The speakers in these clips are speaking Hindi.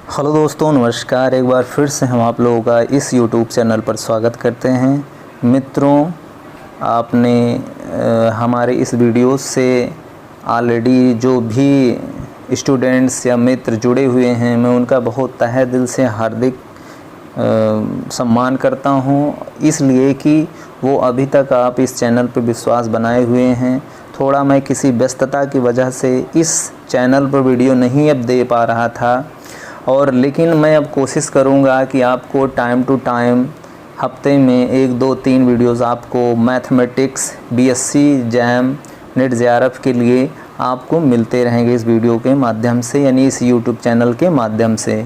हेलो दोस्तों, नमस्कार। एक बार फिर से हम आप लोगों का इस YouTube चैनल पर स्वागत करते हैं। मित्रों, आपने हमारे इस वीडियो से ऑलरेडी जो भी स्टूडेंट्स या मित्र जुड़े हुए हैं, मैं उनका बहुत तहे दिल से हार्दिक सम्मान करता हूं, इसलिए कि वो अभी तक आप इस चैनल पर विश्वास बनाए हुए हैं। थोड़ा मैं किसी व्यस्तता की वजह से इस चैनल पर वीडियो नहीं अब दे पा रहा था, और लेकिन मैं अब कोशिश करूंगा कि आपको टाइम टू टाइम हफ्ते में 1, 2, 3 वीडियोस आपको mathematics, BSc, jam, net JRF के लिए आपको मिलते रहेंगे इस वीडियो के माध्यम से, यानी इस यूट्यूब चैनल के माध्यम से।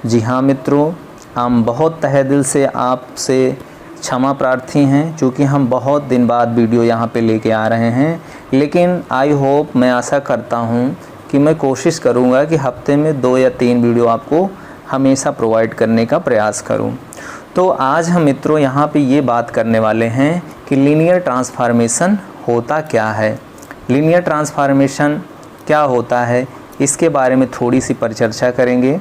जी हाँ मित्रों, हम बहुत तहे दिल से आपसे क्षमा प्रार्थी हैं, क्योंकि हम बहुत दिन बाद वीडियो यहाँ पे लेके आ रहे हैं। लेकिन आई होप, मैं आशा करता हूँ कि मैं कोशिश करूंगा कि हफ्ते में 2 या 3 वीडियो आपको हमेशा प्रोवाइड करने का प्रयास करूं। तो आज हम मित्रों यहाँ पे ये बात करने वाले हैं कि लीनियर ट्रांसफॉर्मेशन होता क्या है। लीनियर ट्रांसफॉर्मेशन क्या होता है, इसके बारे में थोड़ी सी परिचर्चा करेंगे,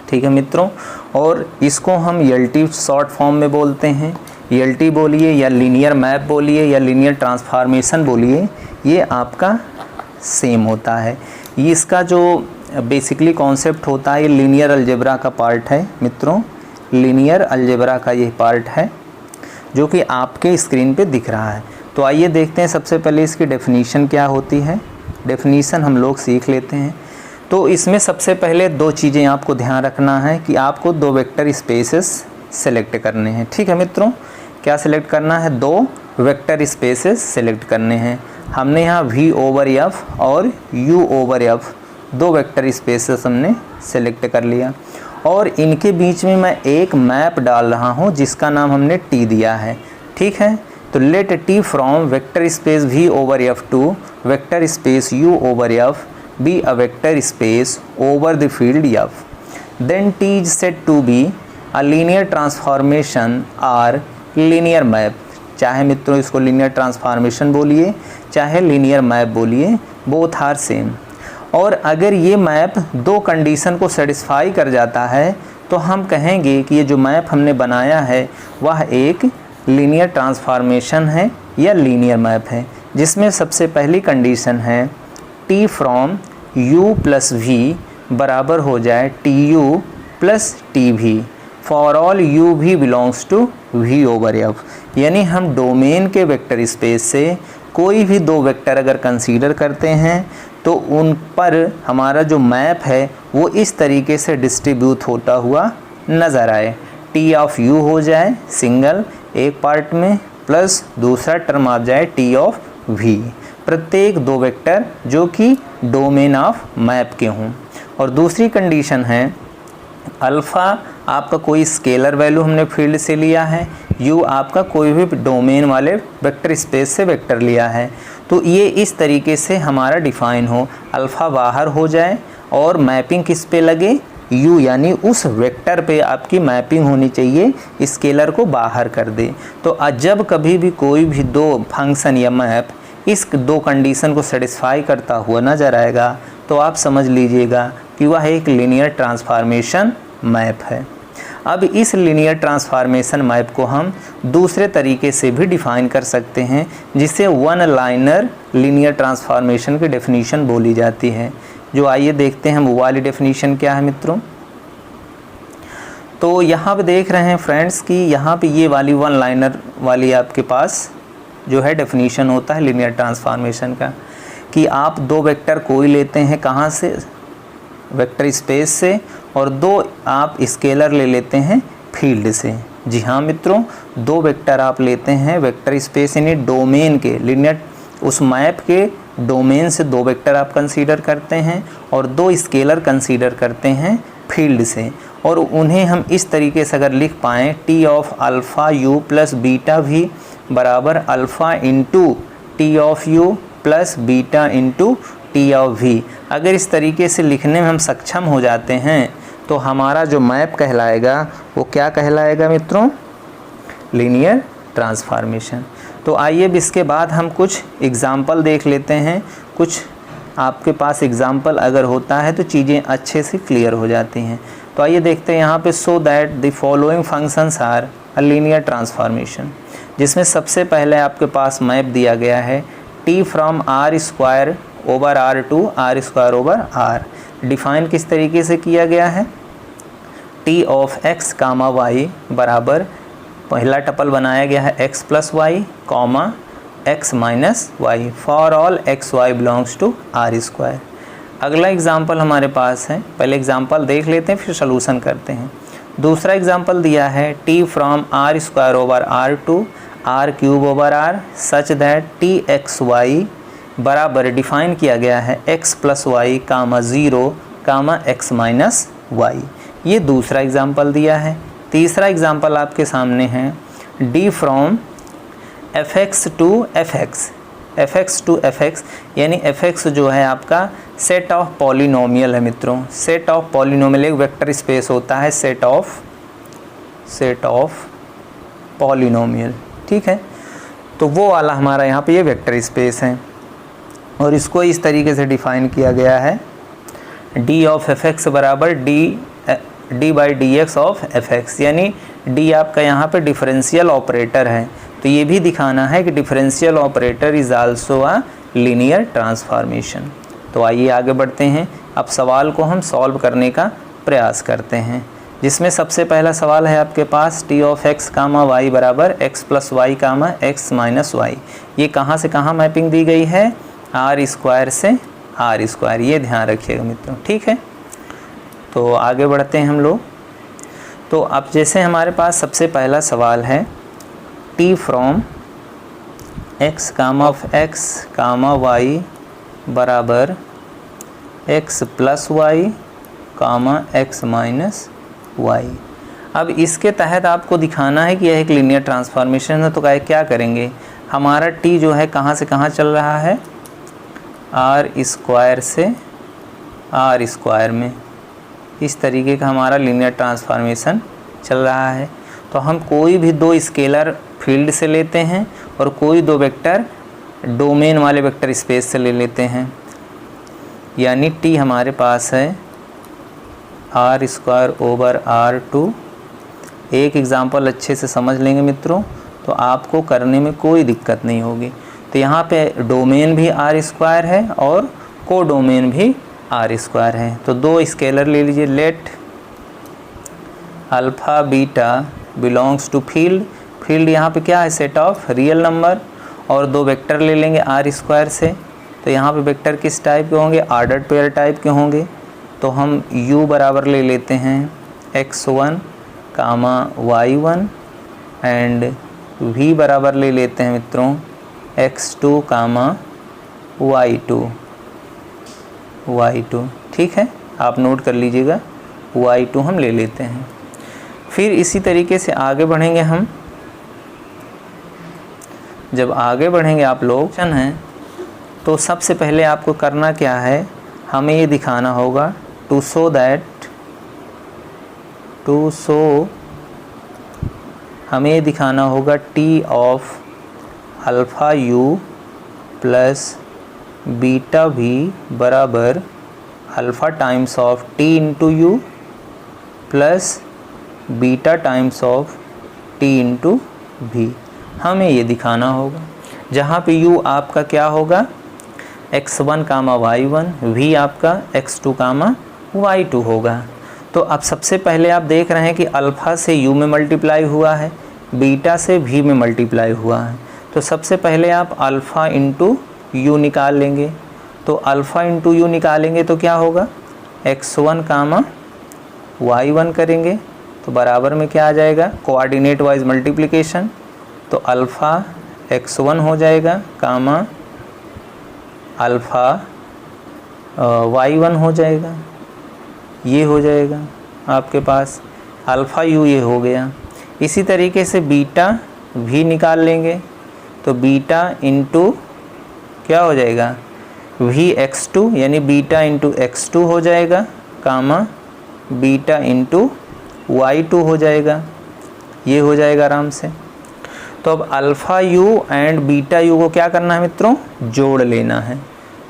ठीक है मित्रों। और इसको हम एलटी शॉर्ट फॉर्म में बोलते हैं। एलटी बोलिए या लीनियर मैप बोलिए या लीनियर ट्रांसफॉर्मेशन बोलिए, ये आपका सेम होता है। ये इसका जो बेसिकली कॉन्सेप्ट होता है, ये लीनियर अलजेब्रा का पार्ट है मित्रों। लीनियर अलजेब्रा का ये पार्ट है जो कि आपके स्क्रीन पे दिख रहा है। तो आइए देखते हैं सबसे पहले इसकी डेफिनीशन क्या होती है। डेफिनीशन हम लोग सीख लेते हैं। तो इसमें सबसे पहले 2 चीज़ें आपको ध्यान रखना है कि आपको 2 वेक्टर स्पेसेस सेलेक्ट करने हैं, ठीक है मित्रों। क्या सेलेक्ट करना है? 2 वेक्टर स्पेसेस सेलेक्ट करने हैं। हमने यहाँ V/F और U/F 2 वेक्टर स्पेसेस हमने सेलेक्ट कर लिया, और इनके बीच में मैं एक मैप डाल रहा हूँ जिसका नाम हमने T दिया है, ठीक है। तो let T from vector space V/F to vector space U/F be a vector space over the field F, then T is said to be a linear transformation or linear map. चाहे मित्रों इसको लीनियर ट्रांसफॉर्मेशन बोलिए, चाहे लीनियर मैप बोलिए, बोथ आर सेम। और अगर ये मैप 2 कंडीशन को सेटिस्फाई कर जाता है तो हम कहेंगे कि ये जो मैप हमने बनाया है वह एक लीनियर ट्रांसफॉर्मेशन है या लीनियर मैप है, जिसमें सबसे पहली कंडीशन है T from U plus V बराबर हो जाए TU plus TV for all U भी बिलोंग्स टू V/F। यानी हम डोमेन के वेक्टर स्पेस से कोई भी 2 वेक्टर अगर कंसीडर करते हैं तो उन पर हमारा जो मैप है वो इस तरीके से डिस्ट्रीब्यूट होता हुआ नज़र आए। T ऑफ U हो जाए सिंगल एक पार्ट में, प्लस दूसरा टर्म आ जाए T ऑफ V, प्रत्येक 2 वेक्टर जो कि डोमेन ऑफ मैप के हों। और दूसरी कंडीशन है अल्फ़ा आपका कोई स्केलर वैल्यू हमने फील्ड से लिया है, U आपका कोई भी डोमेन वाले वेक्टर स्पेस से वेक्टर लिया है। तो ये इस तरीके से हमारा डिफ़ाइन हो, अल्फ़ा बाहर हो जाए और मैपिंग किस पे लगे? U, यानी उस वेक्टर पे आपकी मैपिंग होनी चाहिए, स्केलर को बाहर कर दे। तो जब कभी भी कोई भी 2 फंक्शन या मैप इस 2 कंडीशन को सेटिस्फाई करता हुआ नज़र आएगा तो आप समझ लीजिएगा कि वह एक लीनियर ट्रांसफॉर्मेशन मैप है। अब इस लीनियर ट्रांसफॉर्मेशन मैप को हम दूसरे तरीके से भी डिफ़ाइन कर सकते हैं, जिसे 1 लाइनर लीनियर ट्रांसफॉर्मेशन की डेफिनीशन बोली जाती है। जो आइए देखते हैं वो वाली डेफिनीशन क्या है मित्रों। तो यहाँ पे देख रहे हैं फ्रेंड्स कि यहाँ पे ये वाली 1 लाइनर वाली आपके पास जो है डेफिनीशन होता है लीनियर ट्रांसफॉर्मेशन का, कि आप 2 वेक्टर कोई लेते हैं, कहाँ से? वेक्टर स्पेस से, और 2 आप स्केलर ले लेते हैं फील्ड से। जी हाँ मित्रों, 2 वेक्टर आप लेते हैं वेक्टर स्पेस यानी डोमेन के, लीनियर उस मैप के डोमेन से 2 वेक्टर आप कंसीडर करते हैं और 2 स्केलर कंसीडर करते हैं फील्ड से। और उन्हें हम इस तरीके से अगर लिख पाएँ, T of alpha U plus beta V बराबर alpha into T of U plus beta into T of V। अगर इस तरीके से लिखने में हम सक्षम हो जाते हैं तो हमारा जो मैप कहलाएगा वो क्या कहलाएगा मित्रों? Linear transformation. तो आइए अब इसके बाद हम कुछ एग्जाम्पल देख लेते हैं, कुछ आपके पास एग्जाम्पल अगर होता है तो चीज़ें अच्छे से क्लियर हो जाती हैं। तो आइए देखते हैं यहाँ पे, so that the following functions are a linear transformation, जिसमें सबसे पहले आपके पास मैप दिया गया है t from R square over R to R square over R. Define किस तरीके से किया गया है, t of x comma y बराबर, पहला टपल बनाया गया है x plus Y comma x minus Y for all X Y belongs to R square. अगला एग्जाम्पल हमारे पास है, पहले एग्जाम्पल देख लेते हैं फिर सोल्यूशन करते हैं। दूसरा एग्जाम्पल दिया है t from R square over R to R cube over R such that T X Y बराबर, डिफाइन किया गया है x plus Y comma 0 comma x minus Y. ये दूसरा एग्जाम्पल दिया है। तीसरा एग्जाम्पल आपके सामने है d from fx to fx to fx, यानी fx जो है आपका सेट ऑफ पॉलिनोमियल है मित्रों। सेट ऑफ पॉलिनोमियल एक वेक्टर स्पेस होता है, सेट ऑफ पॉलिनोमियल, ठीक है। तो वो वाला हमारा यहाँ पे ये वेक्टर स्पेस है और इसको इस तरीके से डिफाइन किया गया है, d ऑफ fx बराबर d by D x of fx, यानी d आपका यहाँ पे डिफरेंशियल ऑपरेटर है। तो ये भी दिखाना है कि differential operator is also a linear transformation. तो आइए आगे बढ़ते हैं, अब सवाल को हम सॉल्व करने का प्रयास करते हैं, जिसमें सबसे पहला सवाल है आपके पास t of x comma y बराबर x plus Y comma x minus Y. ये कहाँ से कहाँ मैपिंग दी गई है, आर स्क्वायर से आर स्क्वायर, ये ध्यान रखिएगा मित्रों, ठीक है। तो आगे बढ़ते हैं हम लोग। तो अब जैसे हमारे पास सबसे पहला सवाल है t from x comma of x comma y बराबर x plus Y comma x minus Y. अब इसके तहत आपको दिखाना है कि यह एक लीनियर ट्रांसफॉर्मेशन है। तो क्या करेंगे, हमारा t जो है कहाँ से कहाँ चल रहा है, आर स्क्वायर से आर स्क्वायर में, इस तरीके का हमारा लीनियर ट्रांसफॉर्मेशन चल रहा है। तो हम कोई भी दो स्केलर फील्ड से लेते हैं और कोई दो वेक्टर डोमेन वाले वेक्टर स्पेस से ले लेते हैं, यानी t हमारे पास है R square over R to. एक एग्ज़ाम्पल अच्छे से समझ लेंगे मित्रों तो आपको करने में कोई दिक्कत नहीं होगी। तो यहाँ पे डोमेन भी आर स्क्वायर है और को डोमेन भी आर स्क्वायर है। तो दो स्केलर ले लीजिए, let alpha beta belongs to field, field यहाँ पे क्या है, सेट ऑफ रियल नंबर, और दो वेक्टर ले लेंगे आर स्क्वायर से। तो यहाँ पे वेक्टर किस टाइप के होंगे, ऑर्डर्ड पेयर टाइप के होंगे। तो हम u बराबर ले लेते हैं x1 comma y1 and v बराबर ले लेते हैं मित्रों x2 कामा y2, ठीक है, आप नोट कर लीजिएगा, y2 हम ले लेते हैं। फिर इसी तरीके से आगे बढ़ेंगे हम। जब आगे बढ़ेंगे आप लोग हैं, तो सबसे पहले आपको करना क्या है, हमें ये दिखाना होगा टू शो हमें ये दिखाना होगा t of alpha u plus beta v बराबर alpha times of t into you plus beta times of t into v। हमें ये दिखाना होगा, जहाँ पे u आपका क्या होगा x1 कामा y1, v आपका x2 कामा y2 होगा। तो अब सबसे पहले आप देख रहे हैं कि अल्फ़ा से u में मल्टीप्लाई हुआ है, बीटा से v में मल्टीप्लाई हुआ है। तो सबसे पहले आप अल्फ़ा इंटू यू निकाल लेंगे। तो अल्फ़ा इंटू यू निकालेंगे तो क्या होगा, x1 कामा y1 करेंगे तो बराबर में क्या आ जाएगा, कोऑर्डिनेट वाइज मल्टीप्लिकेशन। तो अल्फ़ा x1 हो जाएगा कामा अल्फ़ा y1 हो जाएगा, ये हो जाएगा आपके पास अल्फ़ा यू, ये हो गया। इसी तरीके से बीटा भी निकाल लेंगे। तो बीटा इंटू क्या हो जाएगा, v(x2) यानी बीटा इंटू x2 हो जाएगा कामा बीटा इंटू y2 हो जाएगा, ये हो जाएगा आराम से। तो अब alpha you and beta you को क्या करना है मित्रों, जोड़ लेना है।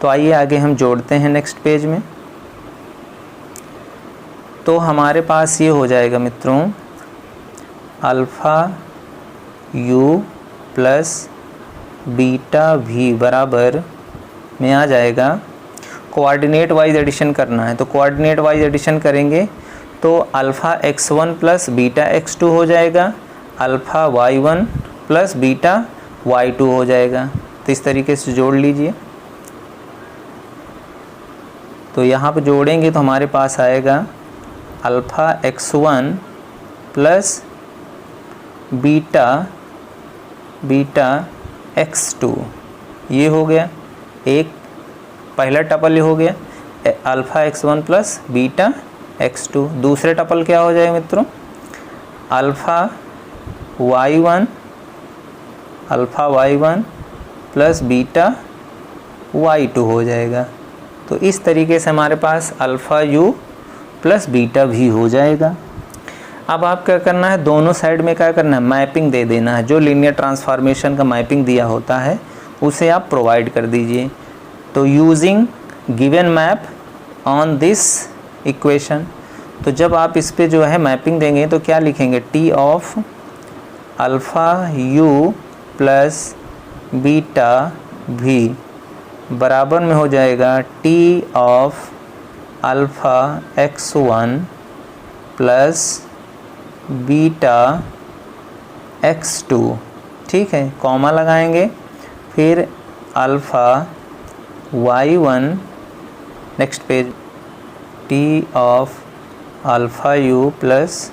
तो आइए आगे हम जोड़ते हैं नेक्स्ट पेज में। तो हमारे पास ये हो जाएगा मित्रों alpha u plus beta v बराबर में आ जाएगा, कोऑर्डिनेट वाइज एडिशन करना है तो कोऑर्डिनेट वाइज एडिशन करेंगे तो alpha x1 plus beta x2 हो जाएगा, alpha y1 plus beta y2 हो जाएगा। तो इस तरीके से जोड़ लीजिए। तो यहाँ पे जोड़ेंगे तो हमारे पास आएगा alpha x1 plus beta x2, ये हो गया एक पहला टपल हो गया alpha x1 plus beta x2। दूसरे टपल क्या हो जाएगा मित्रों alpha y1 plus beta y2 हो जाएगा। तो इस तरीके से हमारे पास alpha u plus beta v हो जाएगा। अब आप क्या करना है, दोनों साइड में क्या करना है, मैपिंग दे देना है। जो लीनियर ट्रांसफॉर्मेशन का मैपिंग दिया होता है उसे आप प्रोवाइड कर दीजिए। तो using given map on this equation, तो जब आप इस पे जो है मैपिंग देंगे तो क्या लिखेंगे, T of alpha u plus beta v बराबर में हो जाएगा T of alpha x1 plus beta x2। ठीक है, कॉमा लगाएंगे, फिर alpha y1 next page T of alpha u plus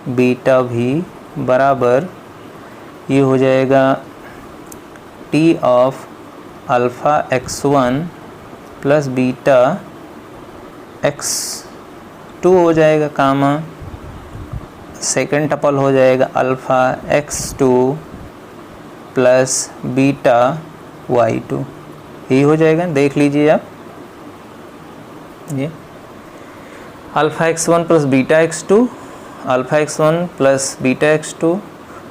beta v बराबर ये हो जाएगा T of alpha x1 plus beta x2 हो जाएगा, कामा सेकेंड टपल हो जाएगा alpha x2 plus beta y2, यही हो जाएगा। देख लीजिए आप, ये alpha x1 plus beta x2, alpha x1 plus beta x2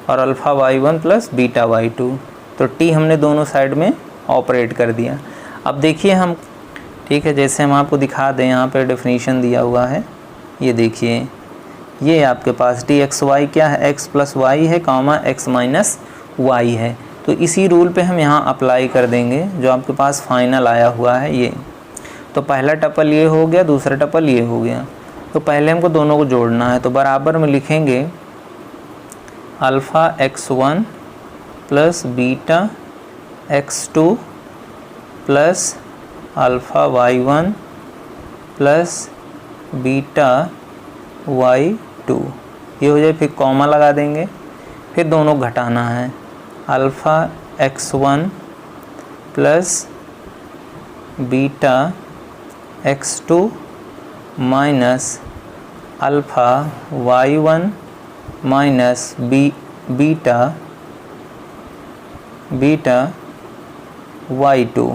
और alpha y1 plus beta y2। तो t हमने दोनों साइड में ऑपरेट कर दिया। अब देखिए हम, ठीक है, जैसे हम आपको दिखा दें, यहाँ पे डेफिनीशन दिया हुआ है, ये देखिए, ये आपके पास टी एक्स वाई क्या है, x प्लस वाई है, कामा x माइनस वाई है। तो इसी रूल पे हम यहाँ अप्लाई कर देंगे जो आपके पास फाइनल आया हुआ है ये। तो पहला टपल ये हो गया, दूसरा टपल ये हो गया। तो पहले हमको दोनों को जोड़ना है, तो बराबर में लिखेंगे alpha x1 plus beta x2 plus alpha y1 plus beta y2, ये हो जाए। फिर कॉमा लगा देंगे, फिर दोनों घटाना है, alpha x1 plus beta x2 minus alpha y1 minus beta y2,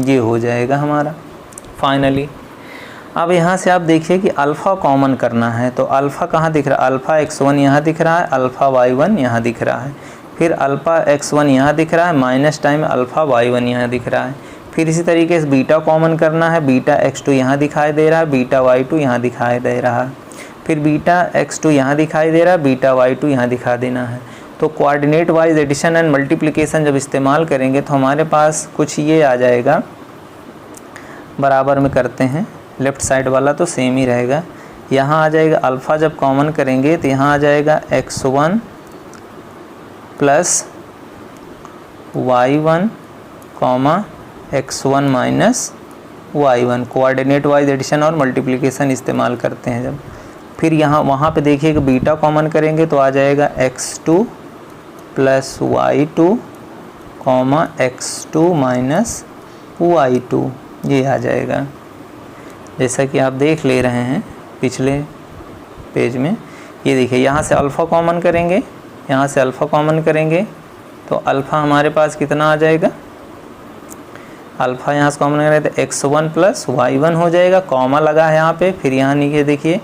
ये हो जाएगा हमारा फाइनली। अब यहाँ से आप देखिए कि अल्फ़ा कॉमन करना है, तो अल्फ़ा कहाँ दिख रहा है, अल्फ़ा x1 यहाँ दिख रहा है, अल्फ़ा y1 यहाँ दिख रहा है, फिर अल्फ़ा x1 यहाँ दिख रहा है, माइनस टाइम अल्फ़ा y1 यहाँ दिख रहा है। फिर इसी तरीके से बीटा कॉमन करना है, बीटा x2 यहाँ दिखाई दे रहा है, बीटा y2 यहाँ दिखाई दे रहा है, फिर बीटा x2 यहाँ दिखाई दे रहा है, बीटा y2 यहाँ दिखा देना है। तो coordinate wise addition and multiplication जब इस्तेमाल करेंगे तो हमारे पास कुछ ये आ जाएगा, बराबर में करते हैं, लेफ़्ट साइड वाला तो सेम ही रहेगा। यहाँ आ जाएगा अल्फ़ा, जब कॉमन करेंगे तो यहाँ आ जाएगा x1 plus y1 comma x1 minus y1, coordinate wise addition और मल्टीप्लिकेशन इस्तेमाल करते हैं जब। फिर यहाँ वहाँ पे देखिए कि बीटा कॉमन करेंगे तो आ जाएगा x2 plus y2 comma x2 minus y2, ये आ जाएगा। जैसा कि आप देख ले रहे हैं पिछले पेज में, ये देखिए यहाँ से अल्फ़ा कॉमन करेंगे, यहाँ से अल्फ़ा कॉमन करेंगे तो अल्फ़ा हमारे पास कितना आ जाएगा, अल्फ़ा यहाँ से कॉमन करें तो x1 प्लस y1 हो जाएगा, कॉमा लगा है यहाँ पे। फिर यहाँ नीचे देखिए,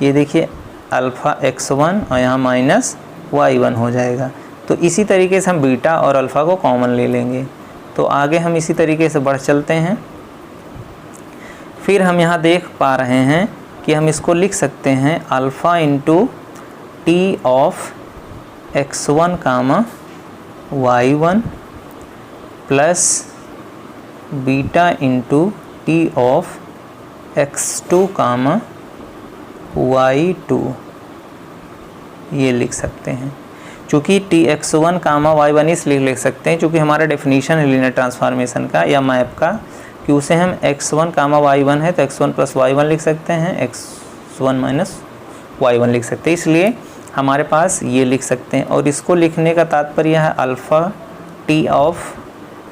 ये देखिए अल्फ़ा x1 और यहाँ माइनस y1 हो जाएगा। तो इसी तरीके से हम बीटा और अल्फ़ा को कॉमन ले लेंगे। तो आगे हम इसी तरीके से बढ़ चलते हैं। फिर हम यहाँ देख पा रहे हैं कि हम इसको लिख सकते हैं alpha into T of x1 comma y1 plus beta into T of x2 comma y2, ये लिख सकते हैं। चूँकि टी x1 कामा y1 इसलिए लिख सकते हैं क्योंकि हमारा डेफिनेशन है लीनियर ट्रांसफॉर्मेशन का या मैप का कि उसे हम x1 कामा y1 है तो x1 प्लस y1 लिख सकते हैं, x1 माइनस y1 लिख सकते हैं, इसलिए हमारे पास ये लिख सकते हैं। और इसको लिखने का तात्पर्य है अल्फ़ा टी ऑफ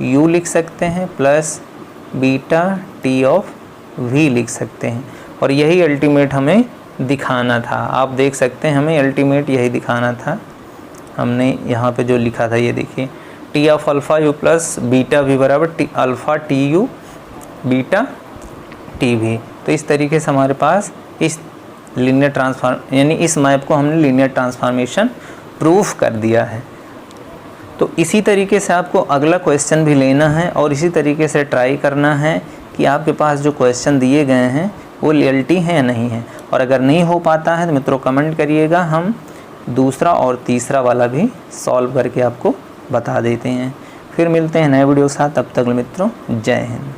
u लिख सकते हैं plus beta T of v लिख सकते हैं। और यही अल्टीमेट हमें दिखाना था। आप देख सकते हैं हमें अल्टीमेट यही दिखाना था। हमने यहाँ पे जो लिखा था ये देखिए, T of alpha U plus beta V बराबर T alpha T U beta T V. तो इस तरीके से हमारे पास इस लीनियर ट्रांसफॉर्म यानी इस मैप को हमने लीनियर ट्रांसफॉर्मेशन प्रूफ कर दिया है। तो इसी तरीके से आपको अगला क्वेश्चन भी लेना है और इसी तरीके से ट्राई करना है कि आपके पास जो क्वेश्चन दिए गए हैं वो रियलिटी है या नहीं है। और अगर नहीं हो पाता है तो मित्रों कमेंट करिएगा, हम दूसरा और तीसरा वाला भी सॉल्व करके आपको बता देते हैं। फिर मिलते हैं नए वीडियो के साथ, तब तक मित्रों जय हिंद।